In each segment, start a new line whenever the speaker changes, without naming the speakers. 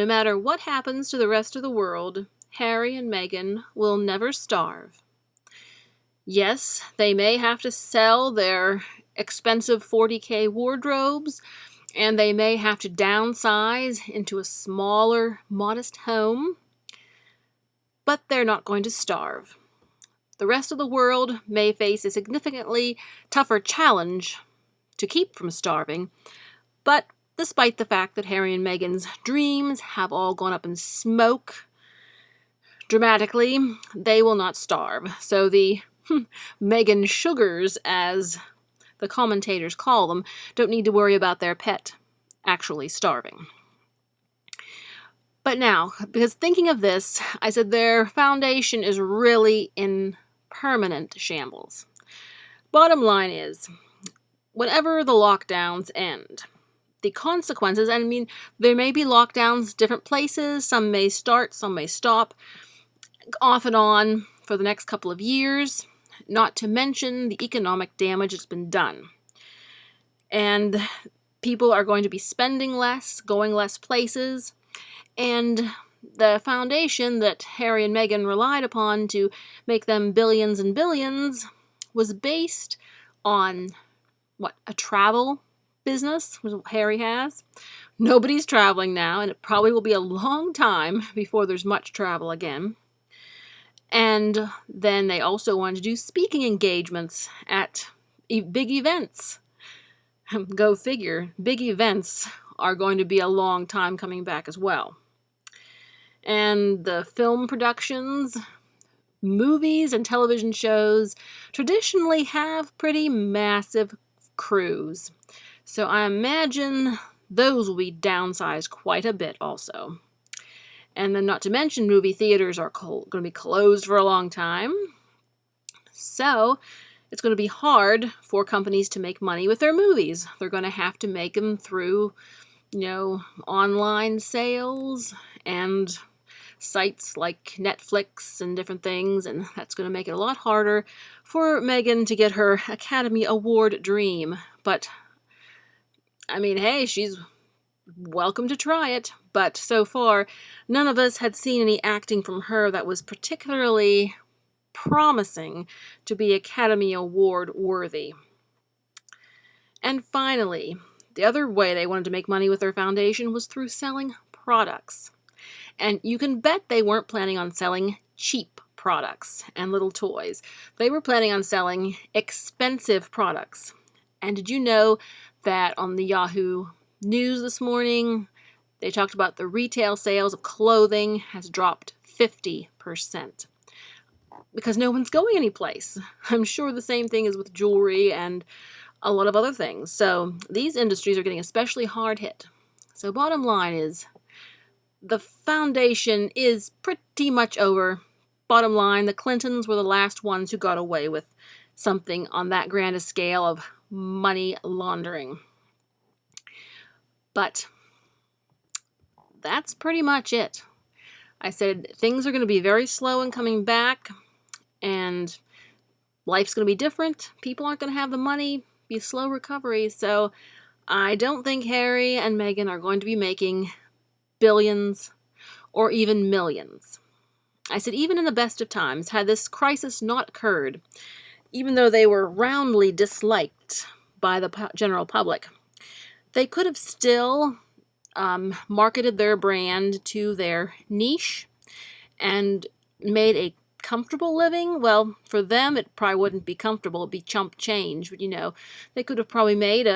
no matter what happens to the rest of the world, Harry and Meghan will never starve. Yes, they may have to sell their expensive 40K wardrobes, and they may have to downsize into a smaller, modest home, but they're not going to starve. The rest of the world may face a significantly tougher challenge to keep from starving, but despite the fact that Harry and Meghan's dreams have all gone up in smoke dramatically, they will not starve. So the Meghan Sugars, as the commentators call them, don't need to worry about their pet actually starving. But now, because thinking of this, I said their foundation is really in permanent shambles. Bottom line is, whenever the lockdowns end, the consequences, and I mean, there may be lockdowns different places, some may start, some may stop, off and on for the next couple of years, not to mention the economic damage that's been done. And people are going to be spending less, going less places, and the foundation that Harry and Meghan relied upon to make them billions and billions was based on, a travel business Harry has. Nobody's traveling now, and it probably will be a long time before there's much travel again. And then they also wanted to do speaking engagements at big events. Go figure, big events are going to be a long time coming back as well. And the film productions, movies, and television shows traditionally have pretty massive crews. So I imagine those will be downsized quite a bit also. And then not to mention movie theaters are going to be closed for a long time. So it's going to be hard for companies to make money with their movies. They're going to have to make them through, online sales and sites like Netflix and different things, and that's going to make it a lot harder for Meghan to get her Academy Award dream. But, I mean, hey, she's welcome to try it, but so far, none of us had seen any acting from her that was particularly promising to be Academy Award worthy. And finally, the other way they wanted to make money with their foundation was through selling products. And you can bet they weren't planning on selling cheap products and little toys. They were planning on selling expensive products. And did you know that on the Yahoo News this morning, they talked about the retail sales of clothing has dropped 50%. Because no one's going anyplace. I'm sure the same thing is with jewelry and a lot of other things. So these industries are getting especially hard hit. So bottom line is, the foundation is pretty much over. Bottom line, the Clintons were the last ones who got away with something on that grand a scale of money laundering. But that's pretty much it. I said things are going to be very slow in coming back, and life's going to be different. People aren't going to have the money, be a slow recovery. So I don't think Harry and Meghan are going to be making billions or even millions. I said even in the best of times, had this crisis not occurred, even though they were roundly disliked by the general public, they could have still marketed their brand to their niche and made a comfortable living. Well, for them, it probably wouldn't be comfortable. It'd be chump change. But, they could have probably made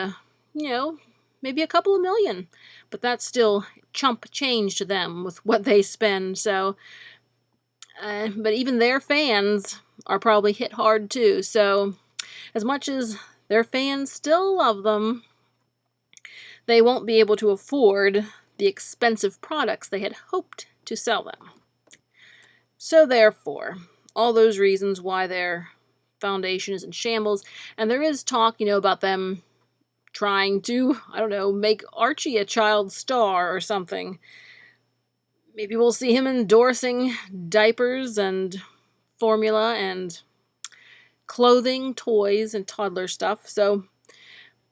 maybe a couple of million. But that's still chump change to them with what they spend. So, but even their fans are probably hit hard too. So, as much as their fans still love them, they won't be able to afford the expensive products they had hoped to sell them. So therefore, all those reasons why their foundation is in shambles, and there is talk, about them trying to, make Archie a child star or something. Maybe we'll see him endorsing diapers and formula and clothing, toys, and toddler stuff. So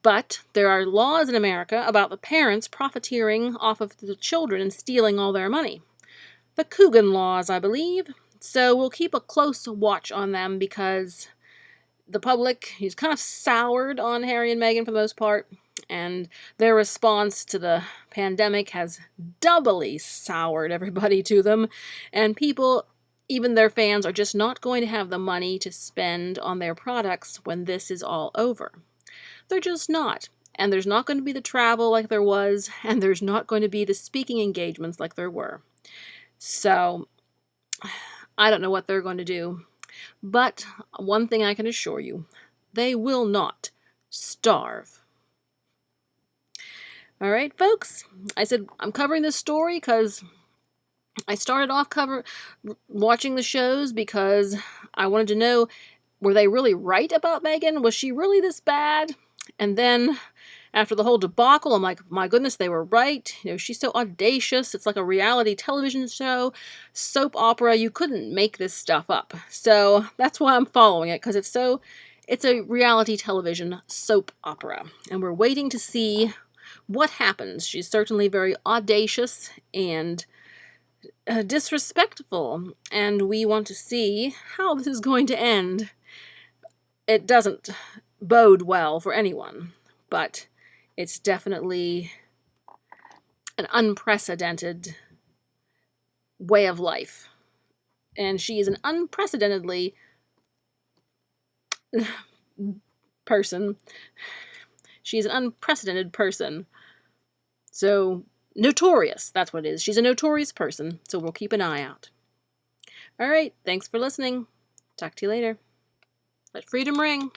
But there are laws in America about the parents profiteering off of the children and stealing all their money. The Coogan laws, I believe. So we'll keep a close watch on them because the public is kind of soured on Harry and Meghan for the most part, and their response to the pandemic has doubly soured everybody to them, and people, even their fans, are just not going to have the money to spend on their products when this is all over. They're just not. And there's not going to be the travel like there was, and there's not going to be the speaking engagements like there were. So, I don't know what they're going to do. But one thing I can assure you, they will not starve. All right, folks, I said I'm covering this story because I started off watching the shows because I wanted to know, were they really right about Meghan? Was she really this bad? And then after the whole debacle, I'm like, my goodness, they were right. You know, she's so audacious. It's like a reality television show, soap opera. You couldn't make this stuff up. So that's why I'm following it, because it's a reality television soap opera. And we're waiting to see what happens. She's certainly very audacious and disrespectful. And we want to see how this is going to end. It doesn't bode well for anyone, but it's definitely an unprecedented way of life. And she is an unprecedentedly person. She is an unprecedented person. So, notorious, that's what it is. She's a notorious person, so we'll keep an eye out. All right, thanks for listening. Talk to you later. Let freedom ring.